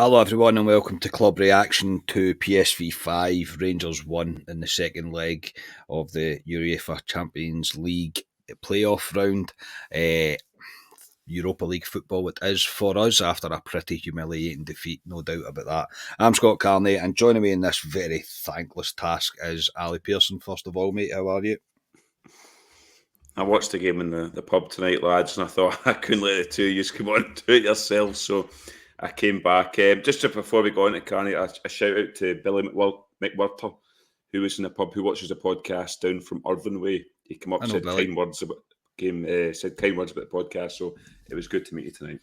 Hello everyone and welcome to Club Reaction to PSV 5, Rangers 1 in the second leg of the UEFA Champions League playoff round. Europa League football it is for us after a pretty humiliating defeat, no doubt about that. I'm Scott Carney and joining me in this very thankless task is Ali Pearson. First of all, mate, how are you? I watched the game in the pub tonight, lads, and I thought I couldn't let the two of you come on and do it yourselves. So I came back. Just before we go into Carney, a shout out to Billy McWhirter, who was in the pub, who watches the podcast down from Irvine Way. He came up, I know, said Billy. kind words about said kind words about the podcast. So it was good to meet you tonight.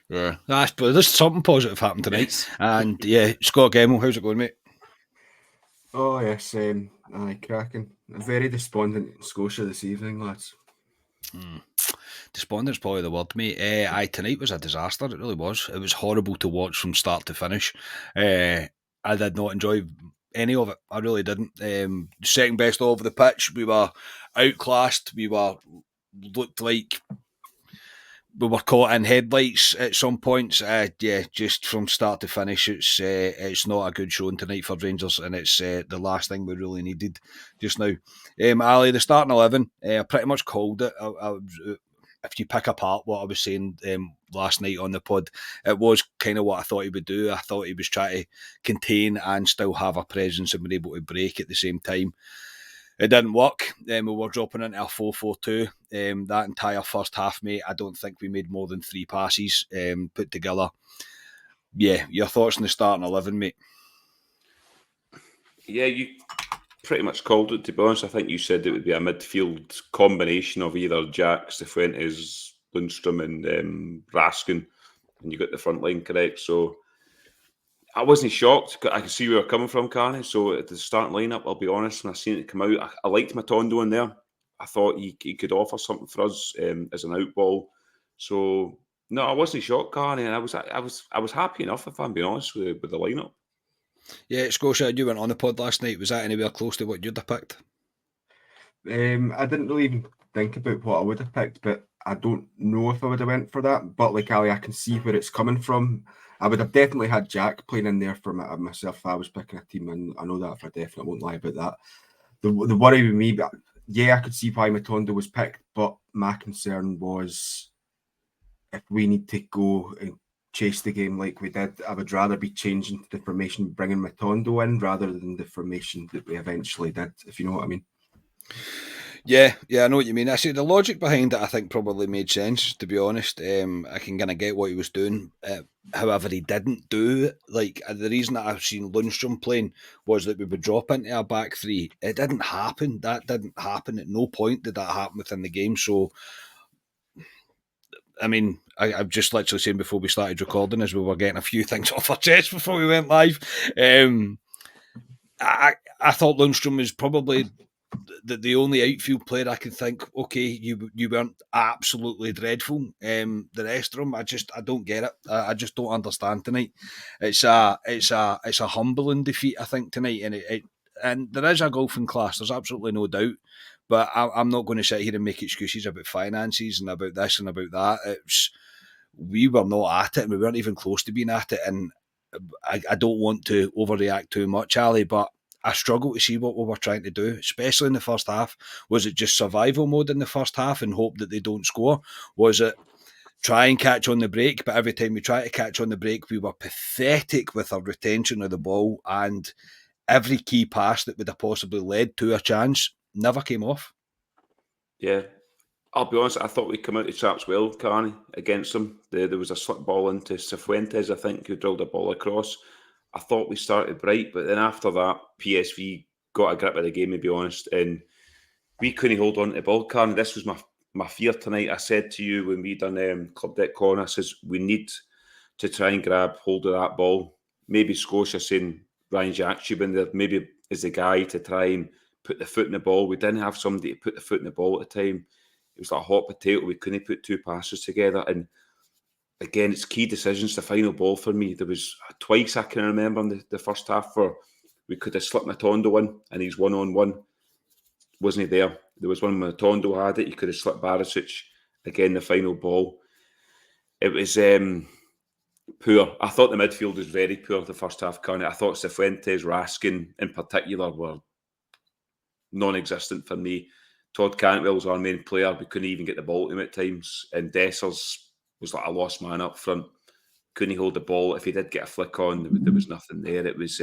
Yeah, there's something positive happened tonight. Yes. And yeah, Scott Gemmell, how's it going, mate? Oh yes, cracking. Very despondent in Scotia this evening, lads. Despondent's probably the word, mate. Tonight was a disaster. It really was. It was horrible to watch from start to finish. I did not enjoy any of it. I really didn't. Second best all over the pitch. We were outclassed. We looked like we were caught in headlights at some points. Just from start to finish, it's not a good showing tonight for Rangers, and it's the last thing we really needed just now. Ali, the starting 11, I pretty much called it. If you pick apart what I was saying last night on the pod, it was kind of what I thought he would do. I thought he was trying to contain and still have a presence and be able to break at the same time. It didn't work. We were dropping into a 4-4-2. That entire first half, mate, I don't think we made more than 3 passes put together. Yeah, your thoughts on the starting 11, mate? Yeah, you pretty much called it, to be honest. I think you said it would be a midfield combination of either Jack, Cifuentes, Lundstrom and Raskin, and you got the front line correct. So I wasn't shocked. I could see where we were coming from, Carney. So at the starting lineup, I'll be honest, when I seen it come out, I liked Matondo in there. I thought he could offer something for us as an out ball. So no, I wasn't shocked, Carney, and I was happy enough, if I'm being honest, with the lineup. Yeah, Scotia, you went on the pod last night. Was that anywhere close to what you'd have picked? I didn't really even think about what I would have picked, but I don't know if I would have went for that. But like Ali, I can see where it's coming from. I would have definitely had Jack playing in there for myself if I was picking a team, and I know that for definite. I won't lie about that. The worry with me, but yeah, I could see why Matondo was picked, but my concern was if we need to go and chase the game like we did, I would rather be changing the formation, bringing Matondo in rather than the formation that we eventually did, if you know what I mean. Yeah, I know what you mean. I see the logic behind it. I think probably made sense. To be honest, I can kind of get what he was doing. However, he didn't do it. Like the reason that I've seen Lundstrom playing was that we would drop into a back three. It didn't happen. That didn't happen. At no point did that happen within the game. So, I mean, I'm just literally saying before we started recording, as we were getting a few things off our chest before we went live. I thought Lundstrom was probably the only outfield player I can think, okay, you weren't absolutely dreadful. The rest of them, I don't get it. I just don't understand tonight. It's a humbling defeat, I think, tonight, and there is a golfing class. There's absolutely no doubt. But I'm not going to sit here and make excuses about finances and about this and about that. We were not at it, and we weren't even close to being at it. And I don't want to overreact too much, Ali, but I struggle to see what we were trying to do, especially in the first half. Was it just survival mode in the first half and hope that they don't score? Was it try and catch on the break, but every time we try to catch on the break, we were pathetic with our retention of the ball, and every key pass that would have possibly led to a chance never came off? Yeah, I'll be honest, I thought we'd come out of traps well, Carney, against them. There was a slip ball into Cifuentes, I think, who drilled a ball across. I thought we started bright, but then after that, PSV got a grip of the game, to be honest, and we couldn't hold on to the ball, Carney. This was my fear tonight. I said to you when we done Club Deck Corner, I says, we need to try and grab hold of that ball. Maybe Scotia saying Ryan Jack should be in there, maybe is the guy to try and put the foot in the ball. We didn't have somebody to put the foot in the ball at the time. It was like a hot potato. We couldn't put 2 passes together. And again, it's key decisions. The final ball for me, there was twice I can remember in the first half where we could have slipped Matondo in and he's 1-on-1. Wasn't he there? There was one when Matondo had it. He could have slipped Barisic. Again, the final ball. It was Poor. I thought the midfield was very poor the first half, Carney. I thought Cifuentes, Raskin in particular were non-existent for me. Todd Cantwell's our main player. We couldn't even get the ball to him at times. And Dessers was like a lost man up front. Couldn't hold the ball. If he did get a flick on, there was nothing there. It was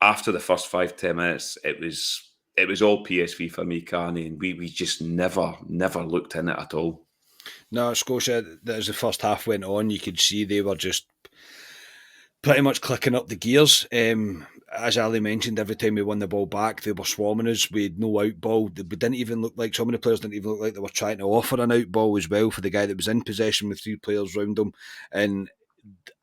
after the first 5-10 minutes, it was all PSV for me, Carney, and we just never looked in it at all. No, Scotia, as the first half went on, you could see they were just pretty much clicking up the gears. As Ali mentioned, every time we won the ball back, they were swarming us. We had no out ball. We didn't even look like, some of the players didn't even look like they were trying to offer an out ball as well for the guy that was in possession with 3 players round him. And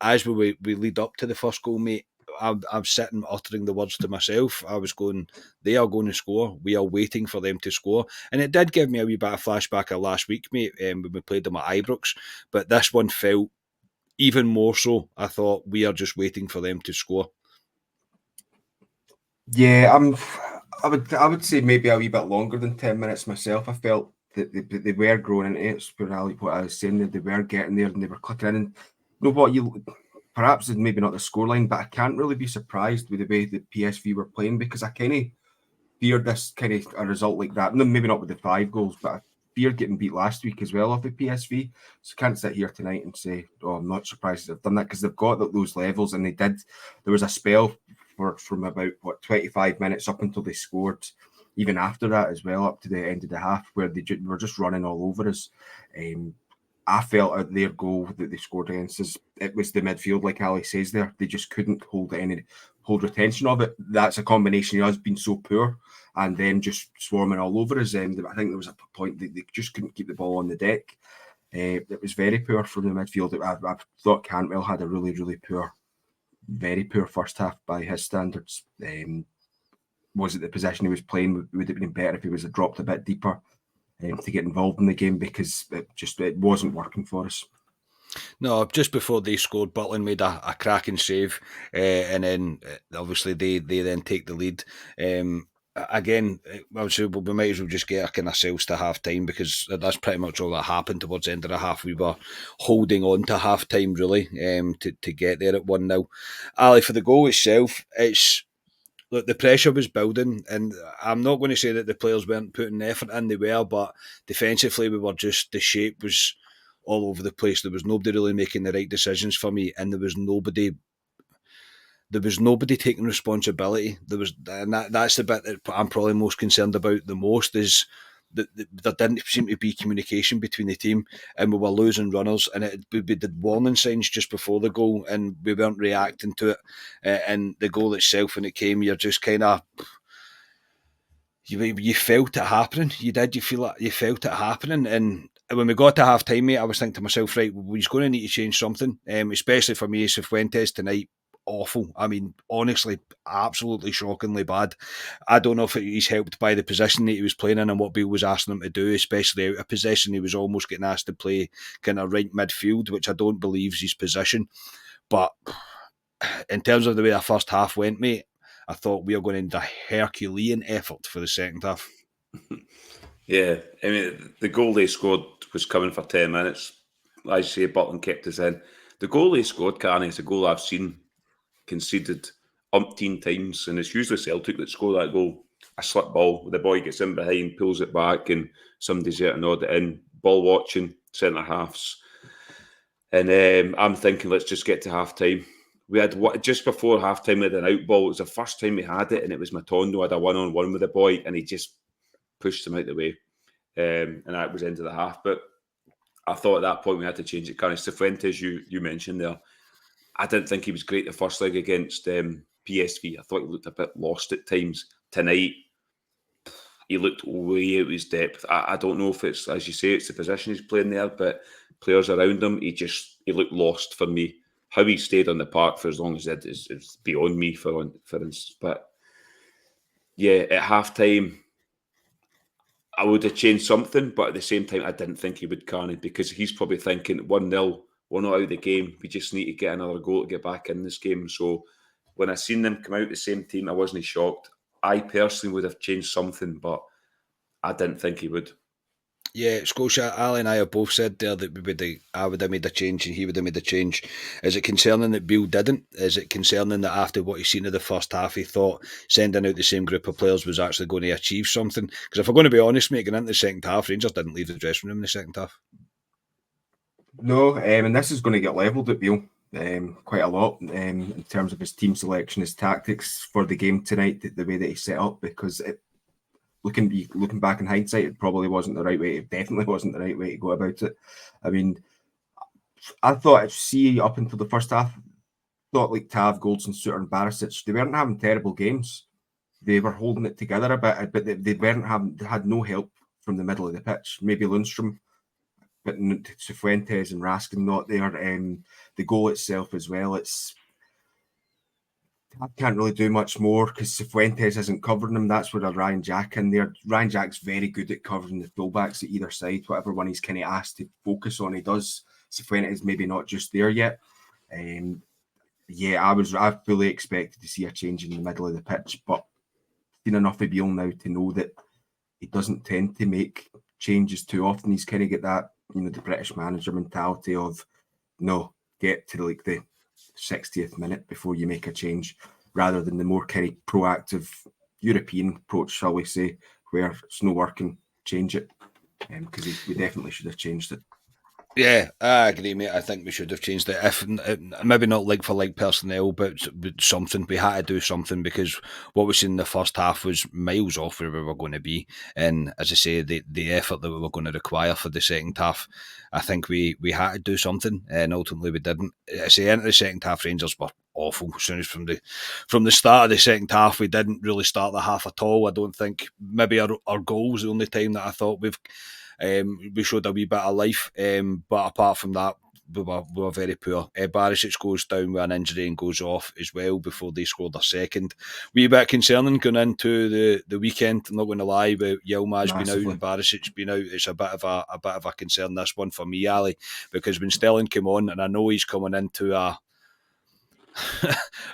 as we lead up to the first goal, mate, I'm sitting uttering the words to myself. I was going, they are going to score. We are waiting for them to score. And it did give me a wee bit of flashback of last week, mate, when we played them at Ibrox. But this one felt even more so. I thought, we are just waiting for them to score. Yeah, I would say maybe a wee bit longer than 10 minutes myself. I felt that they were growing into it. What I was saying, that they were getting there and they were clicking in. And you know what, perhaps it's maybe not the scoreline, but I can't really be surprised with the way that PSV were playing, because I kind of feared this kind of a result like that. No, maybe not with the 5 goals, but I feared getting beat last week as well off the PSV. So I can't sit here tonight and say, oh, I'm not surprised they've done that, because they've got those levels, and they did. There was a spell from about 25 minutes up until they scored, even after that as well, up to the end of the half, where they were just running all over us. I felt at their goal that they scored against us, it was the midfield, like Ali says there. They just couldn't hold retention of it. That's a combination of us being so poor and then just swarming all over us. I think there was a point that they just couldn't keep the ball on the deck. It was very poor from the midfield. I thought Cantwell had a really, really poor, very poor first half by his standards. Was it the position he was playing? Would it have been better if he was dropped a bit deeper to get involved in the game, because it wasn't working for us. No, just before they scored, Butland made a cracking save, and then obviously they then take the lead. Again, obviously we might as well just get our kind of selves to half time, because that's pretty much all that happened towards the end of the half. We were holding on to half time really, to get there at 1-0. Ali, for the goal itself, look, the pressure was building, and I'm not going to say that the players weren't putting effort in, they were, but defensively we were just, the shape was all over the place. There was nobody really making the right decisions for me, and there was nobody taking responsibility. That's the bit that I'm probably most concerned about the most, is that there didn't seem to be communication between the team, and we were losing runners, and we did warning signs just before the goal, and we weren't reacting to it. And the goal itself, when it came, you're just kind of, you felt it happening. You did. You felt it happening. And when we got to half time, mate, I was thinking to myself, right, we're going to need to change something. Especially for me, Cifuentes tonight, awful. I mean, honestly, absolutely shockingly bad. I don't know if he's helped by the position that he was playing in and what Bill was asking him to do, especially out of possession. He was almost getting asked to play kind of right midfield, which I don't believe is his position. But in terms of the way that first half went, mate, I thought we were going to need a Herculean effort for the second half. Yeah, I mean, the goal they scored was coming for 10 minutes. As you say, Butland kept us in. The goal they scored, Carney, is a goal I've seen conceded umpteen times, and it's usually Celtic that score that goal. A slip ball, the boy gets in behind, pulls it back, and somebody's there to nod it in. Ball watching, centre halves. And I'm thinking, let's just get to half time. We had just before half time, we had an out ball. It was the first time we had it, and it was Matondo had a 1-on-1 with the boy, and he just pushed him out the way. And that was into the half. But I thought at that point we had to change it. Carney Cifuentes, you mentioned there, I didn't think he was great the first leg against PSV. I thought he looked a bit lost at times. Tonight, he looked way out his depth. I don't know if it's, as you say, it's the position he's playing there, but players around him, he looked lost for me. How he stayed on the park for as long as he did is beyond me, for instance. But yeah, at half time, I would have changed something, but at the same time, I didn't think he would, Carney, because he's probably thinking 1-0, we're not out of the game. We just need to get another goal to get back in this game. So when I seen them come out the same team, I wasn't shocked. I personally would have changed something, but I didn't think he would. Yeah, Scotia, Ali and I have both said there that I would have made a change and he would have made a change. Is it concerning that Beale didn't? Is it concerning that after what he's seen of the first half, he thought sending out the same group of players was actually going to achieve something? Because if we're going to be honest, mate, going into the second half, Rangers didn't leave the dressing room in the second half. No, and this is going to get levelled at Beale quite a lot in terms of his team selection, his tactics for the game tonight, the way that he set up, because looking back in hindsight, it probably wasn't the right way. It definitely wasn't the right way to go about it. I mean, I thought, up until the first half, thought like Tav, Goldson, Suter, and Barisic, they weren't having terrible games. They were holding it together a bit, but they had no help from the middle of the pitch. Maybe Lundstrom, but Cifuentes and Raskin not there. The goal itself as well, I can't really do much more because Cifuentes isn't covering him. That's where Ryan Jack in there. Ryan Jack's very good at covering the fullbacks at either side. Whatever one he's kind of asked to focus on, he does. Cifuentes maybe not just there yet. I fully expected to see a change in the middle of the pitch, but seen enough of Beale now to know that he doesn't tend to make changes too often. He's kind of got that, the British manager mentality of no, get to like the 60th minute before you make a change, rather than the more kind of proactive European approach, shall we say, where it's no working, change it, because we definitely should have changed it. Yeah, I agree, mate. I think we should have changed it. If maybe not like for like personnel, but something. We had to do something because what we seen in the first half was miles off where we were going to be. And as I say, the effort that we were going to require for the second half, I think we had to do something, and ultimately we didn't. As I say, into the second half, Rangers were awful. As soon as from the start of the second half, we didn't really start the half at all. I don't think maybe our goal was the only time that I thought we showed a wee bit of life, but apart from that, we were very poor. Barisic goes down with an injury and goes off as well before they scored a second. Wee bit concerning going into the weekend. I'm not going to lie, with Yilmaz being out and Barisic being out, it's a bit of a concern. This one for me, Ali, because when Sterling came on, and I know he's coming into a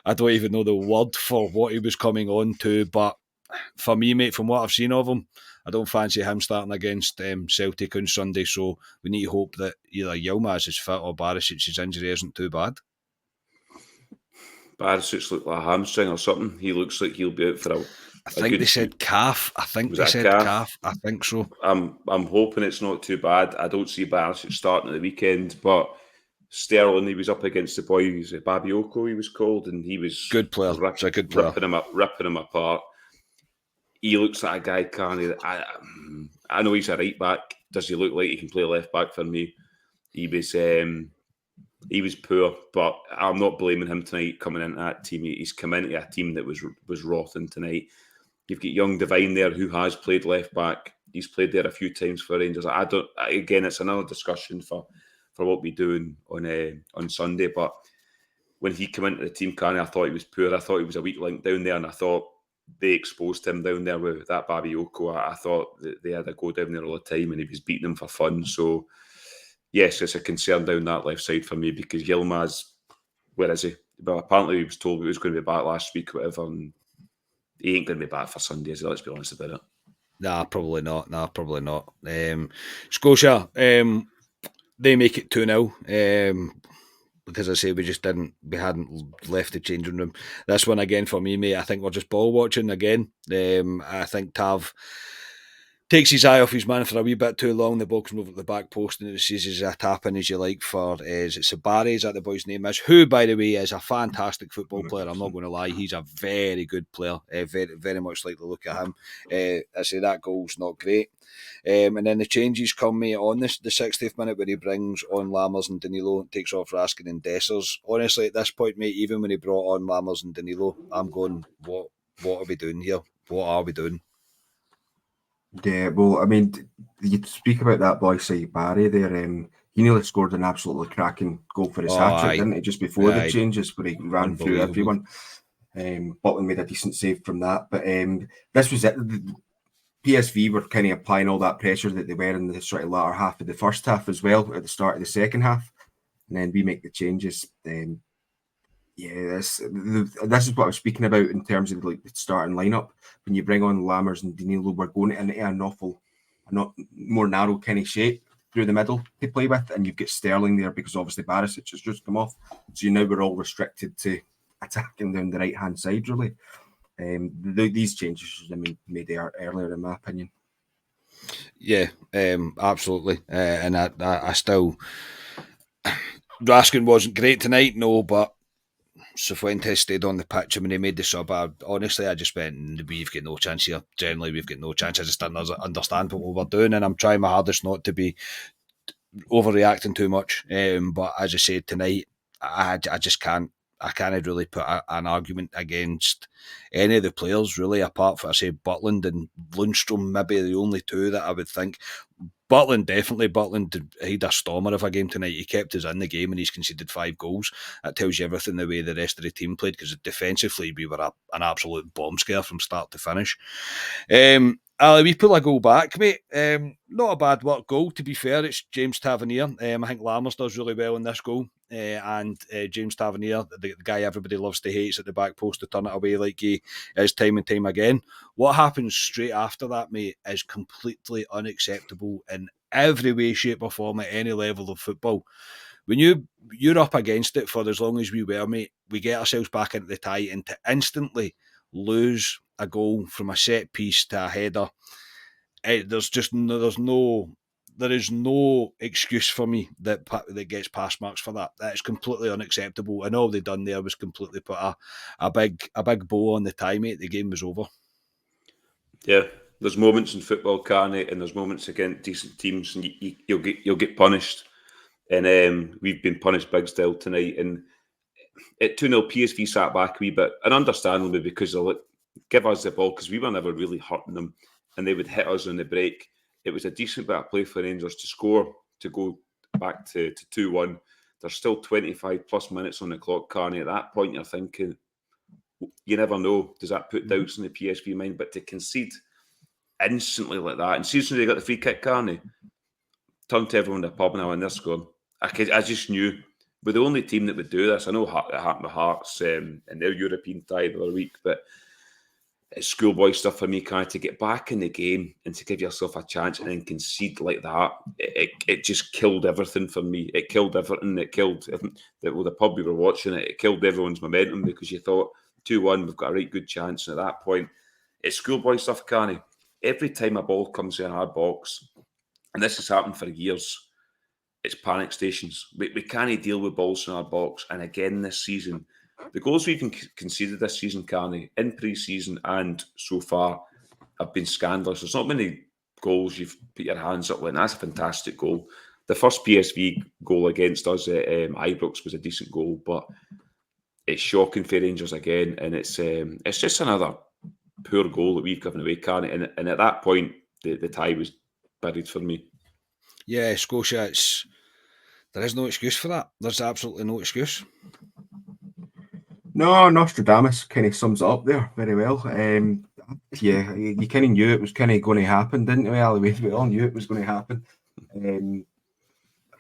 I don't even know the word for what he was coming on to, but for me, mate, from what I've seen of him, I don't fancy him starting against Celtic on Sunday, so we need to hope that either Yilmaz is fit or Barisic's injury isn't too bad. Barisic looked like a hamstring or something. He looks like he'll be out for I think they said calf. I think they said calf. I think so. I'm hoping it's not too bad. I don't see Barisic starting at the weekend, but Sterling, he was up against the boys, Babioko he was called, and he was good player. It's a good player. Ripping him apart. He looks like a guy, Carney. I know he's a right back. Does he look like he can play left back for me? He was poor, but I'm not blaming him tonight coming into that team. He's come into a team that was rotten tonight. You've got young Devine there who has played left back. He's played there a few times for Rangers. Again, it's another discussion for what we do on Sunday. But when he came into the team, Carney, I thought he was poor. I thought he was a weak link down there, and I thought they exposed him down there with that Babioko. I thought that they had a go down there all the time and he was beating them for fun. So, yes, it's a concern down that left side for me because Yilmaz, where is he? Well, apparently he was told he was going to be back last week or whatever, and he ain't going to be back for Sunday, so let's be honest about it. Nah, probably not. Scotia, they make it 2-0. Because I say we hadn't left the changing room. This one again for me, mate, I think we're just ball watching again. I think Tav takes his eye off his man for a wee bit too long. The ball comes over the back post and it sees a tap in, as you like, for is it Sabari, is that the boy's name is, who by the way is a fantastic football player. I'm not going to lie, he's a very good player. Very, very much like the look at him. I say that goal's not great. And then the changes come, mate, on the 60th minute where he brings on Lammers and Danilo and takes off Raskin and Dessers. Honestly, at this point, mate, even when he brought on Lammers and Danilo, I'm going, what are we doing here? What are we doing? Yeah, well, I mean, you speak about that boy, say Barry there. He nearly scored an absolutely cracking goal for his hat-trick, didn't he? Just before the changes, where he ran through everyone. Butland made a decent save from that, but this was it. PSV were kind of applying all that pressure that they were in the sort of latter half of the first half as well, at the start of the second half, and then we make the changes. This is what I was speaking about in terms of like the starting lineup. When you bring on Lammers and Danilo, we're going into an awful not more narrow kind of shape through the middle to play with, and you've got Sterling there because obviously Barisic has just come off, so now we're all restricted to attacking down the right hand side. Really, these changes should have been made earlier, in my opinion. Yeah, absolutely, and I still. Raskin wasn't great tonight, no, but Cifuentes stayed on the pitch. I mean, he made the sub. Honestly, I just went, we've got no chance here. Generally, we've got no chance. I just didn't understand what we were doing, and I'm trying my hardest not to be overreacting too much. But as I said tonight, I just can't. I can't really put an argument against any of the players, really, apart from, I say, Butland and Lundstrom, maybe the only two that I would think. Butland, definitely. Butland, he had a stormer of a game tonight. He kept us in the game and he's conceded 5 goals. That tells you everything the way the rest of the team played, because defensively we were an absolute bomb scare from start to finish. Ali, we pull a goal back, mate. Not a bad work goal, to be fair. It's James Tavernier. I think Lammers does really well in this goal. And James Tavernier, the guy everybody loves to hate, at the back post to turn it away like he is time and time again. What happens straight after that, mate, is completely unacceptable in every way, shape or form at any level of football. When you're up against it for as long as we were, mate, we get ourselves back into the tie, and to instantly lose a goal from a set piece to a header, there is no excuse for me that gets pass marks for that. That is completely unacceptable, and all they done there was completely put a big bow on the tie, mate. The game was over. Yeah, there's moments in football, Carney, and there's moments against decent teams, and you'll get punished. And we've been punished big still tonight. And at 2-0, PSV sat back a wee bit, and understandably, because they'll give us the ball, because we were never really hurting them, and they would hit us on the break. It was a decent bit of play for Rangers to score, to go back to 2-1. There's still 25 plus minutes on the clock, Carney. At that point, you're thinking, you never know. Does that put doubts in the PSV mind? But to concede instantly like that, and see, as soon as they got the free kick, Carney, turned to everyone in the pub now, and they're scoring. I just knew we're the only team that would do this. I know it happened with Hearts in their European tie the other week, but it's schoolboy stuff for me, kind of, to get back in the game and to give yourself a chance and then concede like that. It just killed everything for me. It killed everything. It killed the pub we were watching it. It killed everyone's momentum, because you thought 2-1, we've got a right good chance. And at that point, it's schoolboy stuff, Carney. Every time a ball comes in our box, and this has happened for years, it's panic stations. We can't deal with balls in our box. And again this season, the goals we've conceded this season, Carney, in pre-season and so far, have been scandalous. There's not many goals you've put your hands up with, and that's a fantastic goal. The first PSV goal against us at Ibrox was a decent goal, but it's shocking for Rangers again, and it's just another poor goal that we've given away, Carney. And at that point, the tie was buried for me. Yeah, Scotia, there is no excuse for that. There's absolutely no excuse. No, Nostradamus kind of sums it up there very well. Yeah, you kind of knew it was kind of going to happen, didn't you, Ali? We all knew it was going to happen.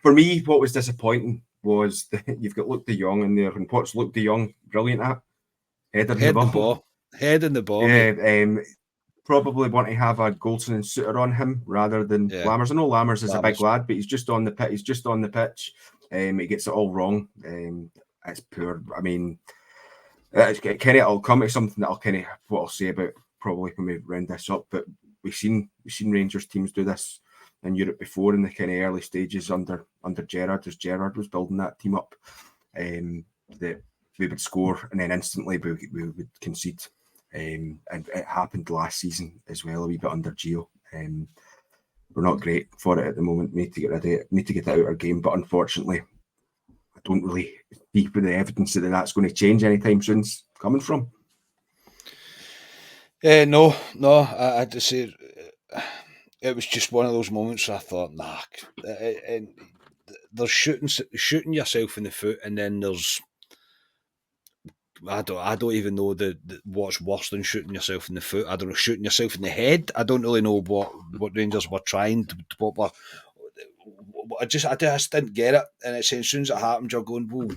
For me, what was disappointing was that you've got Luke de Jong in there, and what's Luke de Jong brilliant at? Head in the ball. Yeah, probably want to have a Goldson and Suter on him rather than Lammers. I know Lammers is a big lad, but he's just on the pitch. He's just on the pitch. He gets it all wrong. It's poor. I mean, I'll come to something that what I'll say about probably when we round this up. But we've seen Rangers teams do this in Europe before, in the kind of early stages under Gerrard, as Gerrard was building that team up. That we would score and then instantly we would concede. And it happened last season as well, a wee bit under Gio. We're not great for it at the moment. We need to get rid of it. We need to get it out of our game. But unfortunately, I don't really see where the evidence that that's going to change anytime soon's coming from. No. I had to say, it was just one of those moments where I thought, nah. And there's shooting yourself in the foot, and then there's, I don't even know what's worse than shooting yourself in the foot. I don't know, shooting yourself in the head. I don't really know what Rangers were trying to, I just didn't get it. And it's as soon as it happened, you're going, whoa.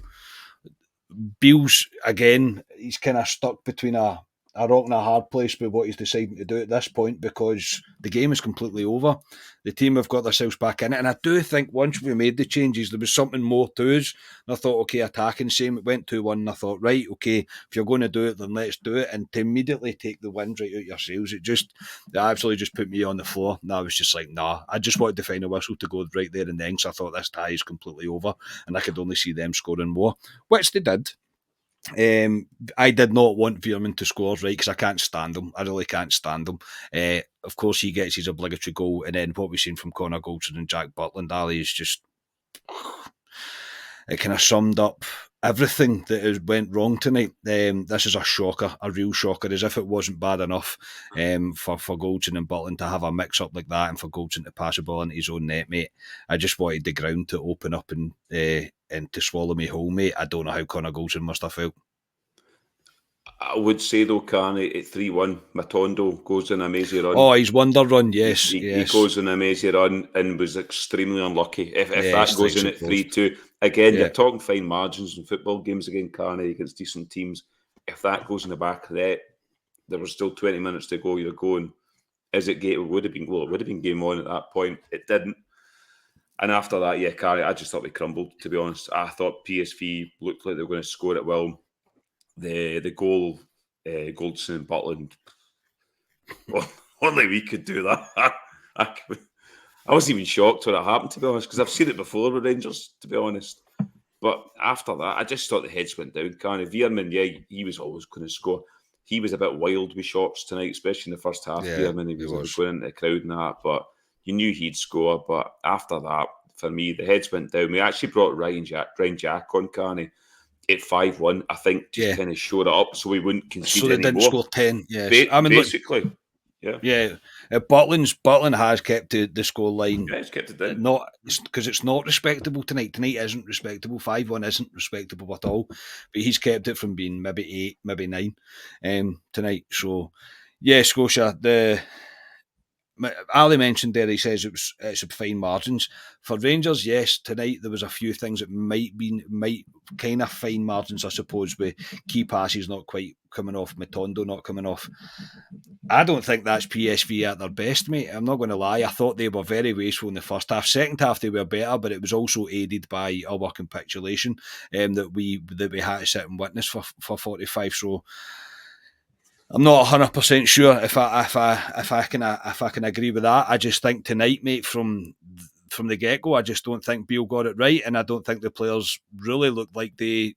Beale's again, he's kind of stuck between a a rock and a hard place with what he's deciding to do at this point, because the game is completely over. The team have got themselves back in it, and I do think once we made the changes, there was something more to us. And I thought, okay, attacking, same, it went 2-1, and I thought, right, okay, if you're going to do it, then let's do it. And to immediately take the wind right out your sails, it absolutely just put me on the floor. And I was just like, nah, I just wanted the final whistle to go right there and then, so I thought this tie is completely over, and I could only see them scoring more, which they did. I did not want Veerman to score, right, because I can't stand him. I really can't stand him. Of course, he gets his obligatory goal, and then what we've seen from Connor Goldson and Jack Butland, Ali, is just... It kind of summed up everything that has went wrong tonight. This is a shocker, a real shocker, as if it wasn't bad enough for Goldson and Butland to have a mix-up like that, and for Goldson to pass the ball into his own net, mate. I just wanted the ground to open up and to swallow me whole, mate. I don't know how Connor Goldson must have felt. I would say though, Carney, at 3-1, Matondo goes in a mazy run. Oh, his wonder run, yes. He goes in a mazy run and was extremely unlucky. If that goes in at 3-2, again, you're talking fine margins in football games again, Carney, against decent teams. If that goes in the back of the net, there was still 20 minutes to go. You're going, is it game? It would have been game on at that point. It didn't. And after that, yeah, Carney, I just thought we crumbled, to be honest. I thought PSV looked like they were going to score it well. The goal, Goldson and Butland, well, only we could do that. I wasn't even shocked when it happened, to be honest, because I've seen it before with Rangers, to be honest. But after that, I just thought the heads went down. Kind of Veerman, yeah, he was always going to score. He was a bit wild with shots tonight, especially in the first half. Yeah, Veerman, he was going into the crowd and that, but you knew he'd score. But after that, for me, the heads went down. We actually brought Ryan Jack on, Carney, at 5-1, I think, just kind of showed it up so we wouldn't concede so they anymore. didn't score 10, yes. Basically, yeah. Yeah, Butland has kept the score line. Yeah, he's kept it down. Not because it's not respectable tonight. Tonight isn't respectable. 5-1 isn't respectable at all. But he's kept it from being maybe 8, maybe 9 tonight. So, yeah, Scotia, Ali mentioned there, he says it's a fine margins. For Rangers, yes, tonight there was a few things that might kind of fine margins, I suppose, with key passes not quite coming off, Matondo not coming off. I don't think that's PSV at their best, mate. I'm not going to lie. I thought they were very wasteful in the first half. Second half they were better, but it was also aided by our working capitulation that we had to sit and witness for 45. So I'm not 100% sure if I can agree with that. I just think tonight, mate, from the get-go, I just don't think Beale got it right, and I don't think the players really looked like they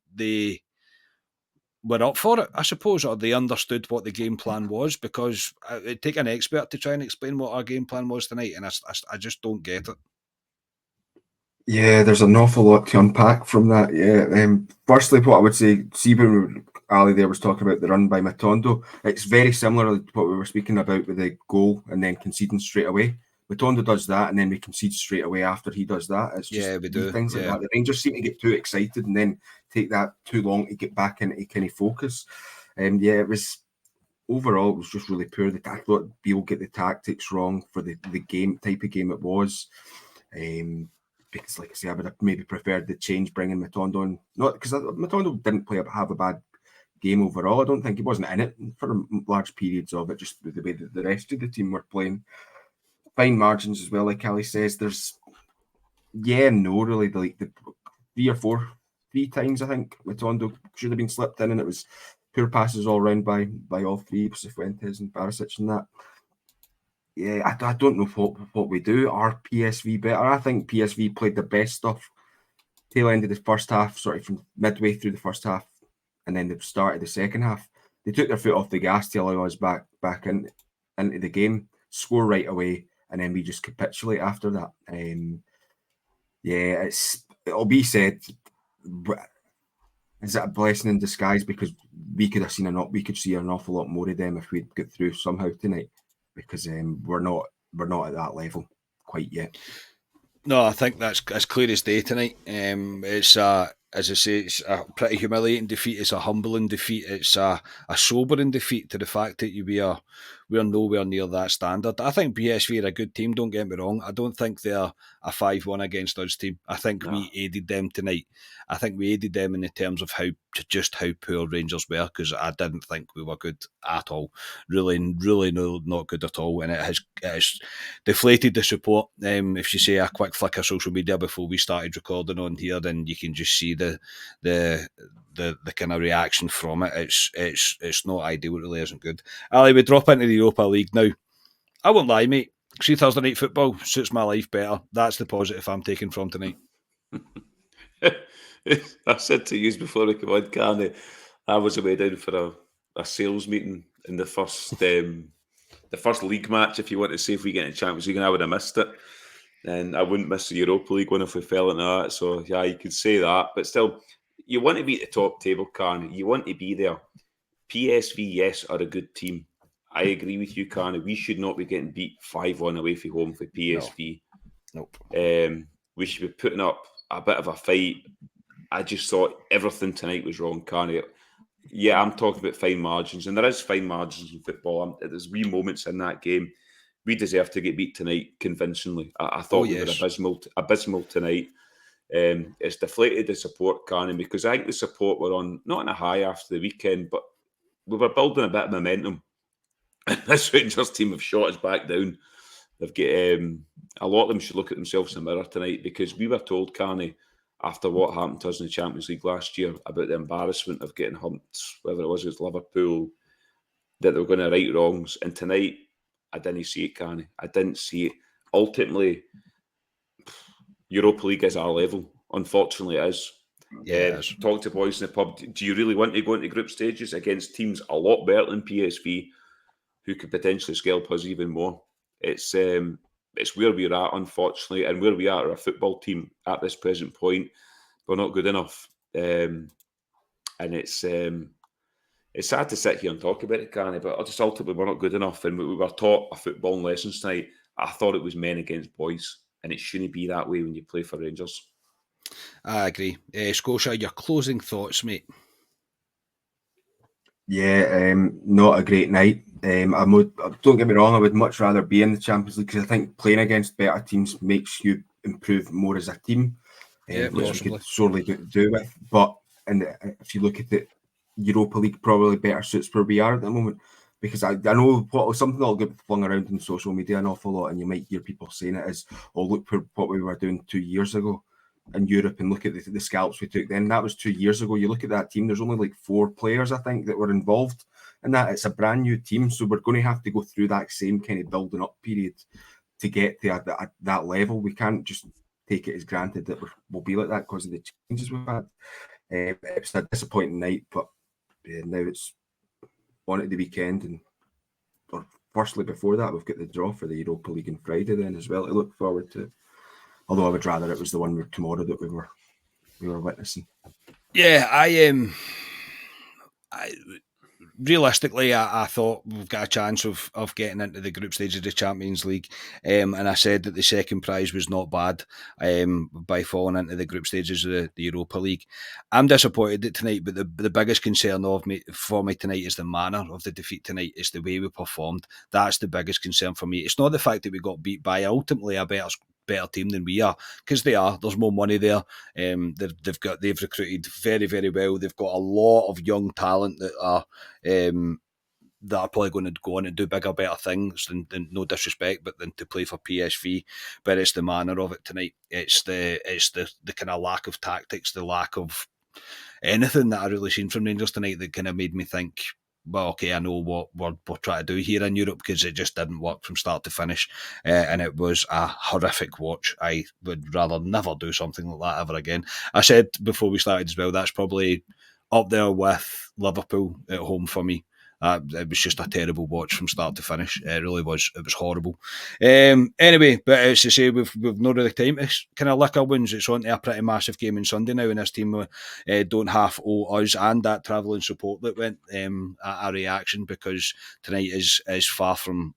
were up for it, I suppose, or they understood what the game plan was, because it'd take an expert to try and explain what our game plan was tonight, and I just don't get it. Yeah, there's an awful lot to unpack from that. Yeah, firstly, what I would say, see when Ali there was talking about the run by Matondo, it's very similar to what we were speaking about with the goal and then conceding straight away. Matondo does that, and then we concede straight away after he does that. It's just we do things like that. The Rangers seem to get too excited and then take that too long to get back into kind of focus. Yeah, it was overall it was just really poor. I thought Beale get the tactics wrong for the game type of game it was. Because, like I say, I would have maybe preferred the change bringing Matondo in. Not because Matondo didn't have a bad game overall. I don't think he wasn't in it for large periods of it, just the way that the rest of the team were playing. Fine margins as well, like Kelly says. There's, really, like the 3 times I think Matondo should have been slipped in, and it was poor passes all round by all three, Cifuentes and Barisic and that. Yeah, I don't know what we do. Are PSV better? I think PSV played the best stuff tail end of the first half, sort of from midway through the first half, and then the start of the second half. They took their foot off the gas to allow us back into the game, score right away, and then we just capitulate after that. It'll be said, is it a blessing in disguise, because we could see an awful lot more of them if we'd get through somehow tonight, because we're not at that level quite yet. No, I think that's as clear as day tonight. It's as I say, it's a pretty humiliating defeat. It's a humbling defeat. It's a sobering defeat to the fact that we're nowhere near that standard. I think PSV are a good team, don't get me wrong. I don't think they're a 5-1 against us team. I think we aided them tonight. I think we aided them in the terms of how poor Rangers were, because I didn't think we were good at all. Really no, not good at all. And it has deflated the support. If you say a quick flick of social media before we started recording on here, then you can just see the kind of reaction from it. It's not ideal. It really isn't good. Ali, we drop into the Europa League now. I won't lie, mate. See, Thursday night football suits my life better. That's the positive I'm taking from tonight. I said to you before we come on, Carney, I was away down for a sales meeting in the first league match, if you want to say, if we get in Champions League, and I would have missed it. And I wouldn't miss the Europa League one if we fell into that. So, yeah, you could say that. But still, you want to be at the top table, Carney. You want to be there. PSV, yes, are a good team. I agree with you, Carney. We should not be getting beat 5-1 away from home for PSV. Nope. We should be putting up a bit of a fight. I just thought everything tonight was wrong, Carney. Yeah, I'm talking about fine margins, and there is fine margins in football. There's wee moments in that game. We deserve to get beat tonight convincingly. I thought we were abysmal tonight. It's deflated the support, Carney, because I think the support were on, not on a high after the weekend, but we were building a bit of momentum. This Rangers team have shot us back down. They've got a lot of them should look at themselves in the mirror tonight, because we were told, Carney, after what happened to us in the Champions League last year about the embarrassment of getting humped, whether it was against Liverpool, that they were going to right wrongs. And tonight, I didn't see it, Carney. I didn't see it. Ultimately, Europa League is our level. Unfortunately, it is. Yeah, talk to boys in the pub. Do you really want to go into group stages against teams a lot better than PSV, who could potentially scalp us even more? It's where we're at, unfortunately, and where we are, our football team at this present point, we're not good enough. And it's sad to sit here and talk about it, Carney, but just ultimately we're not good enough. And we were taught a football lessons tonight. I thought it was men against boys, and it shouldn't be that way when you play for Rangers. I agree. Scotia, your closing thoughts, mate? Yeah, not a great night. Don't get me wrong, I would much rather be in the Champions League, because I think playing against better teams makes you improve more as a team, which we could sorely do with. But if you look at it, Europa League probably better suits where we are at the moment, because I know something that'll get flung around in social media an awful lot, and you might hear people saying it is, oh, look for what we were doing 2 years ago in Europe, and look at the scalps we took then. That was 2 years ago. You look at that team, there's only like 4 players, I think, that were involved in that. It's a brand new team, so we're going to have to go through that same kind of building up period to get to that level. We can't just take it as granted that we'll be like that because of the changes we've had. It's a disappointing night, but now it's on at the weekend, or firstly before that, we've got the draw for the Europa League on Friday then as well to look forward to. Although I would rather it was the one tomorrow that we were witnessing. Yeah, realistically, I thought we've got a chance of getting into the group stage of the Champions League, and I said that the second prize was not bad by falling into the group stages of the Europa League. I'm disappointed at tonight, but the biggest concern for me tonight is the manner of the defeat tonight. It's the way we performed. That's the biggest concern for me. It's not the fact that we got beat by ultimately a better team than we are, because they are. There's more money there. They've recruited very, very well. They've got a lot of young talent that are probably going to go on and do bigger, better things. Than no disrespect, but than to play for PSV. But it's the manner of it tonight. It's the kind of lack of tactics, the lack of anything that I really seen from Rangers tonight that kind of made me think, well, okay, I know what we're trying to do here in Europe, because it just didn't work from start to finish, and it was a horrific watch. I would rather never do something like that ever again. I said before we started as well, that's probably up there with Liverpool at home for me. It was just a terrible watch from start to finish. It really was. It was horrible. Anyway, but as I say, we've not really time to kind of lick our wounds. It's on to a pretty massive game on Sunday now, and this team don't half owe us and that travelling support that went a reaction, because tonight is far from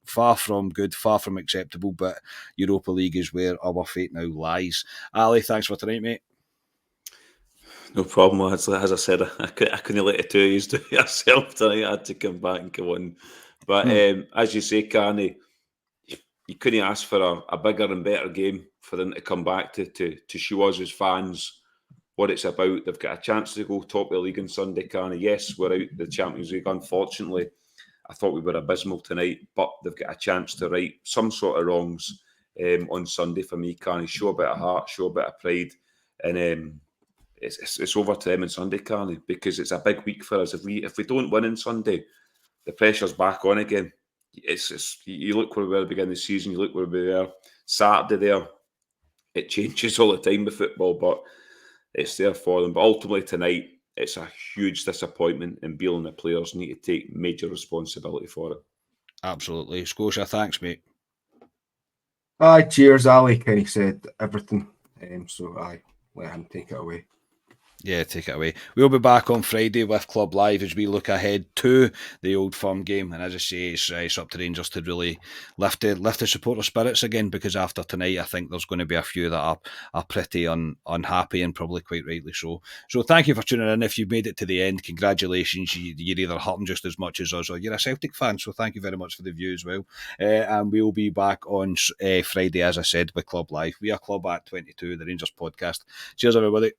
good, far from acceptable. But Europa League is where our fate now lies. Ali, thanks for tonight, mate. No problem. As I said, I couldn't let the two of you do it yourself tonight. I had to come back and come on. But as you say, Carney, you couldn't ask for a bigger and better game for them to come back to show us as fans what it's about. They've got a chance to go top of the league on Sunday, Carney. Yes, we're out the Champions League, unfortunately. I thought we were abysmal tonight, but they've got a chance to right some sort of wrongs on Sunday for me, Carney. Show a bit of heart, show a bit of pride, and it's over to them on Sunday, Carney, because it's a big week for us. If we don't win on Sunday, the pressure's back on again. It's you look where we were at the beginning of the season, you look where we were Saturday there. It changes all the time with football, but it's there for them. But ultimately tonight, it's a huge disappointment, and Beale and the players need to take major responsibility for it. Absolutely. Scotia, thanks, mate. Aye, cheers, Ali. Kenny said everything. So aye, let him take it away. Yeah, take it away. We'll be back on Friday with Club Live as we look ahead to the Old Firm game. And as I say, it's up to Rangers to really lift the supporter spirits again, because after tonight, I think there's going to be a few that are pretty unhappy, and probably quite rightly so. So thank you for tuning in. If you've made it to the end, congratulations. You're either hurting just as much as us, or you're a Celtic fan. So thank you very much for the view as well. And we'll be back on Friday, as I said, with Club Live. We are Club at 22, the Rangers podcast. Cheers, everybody.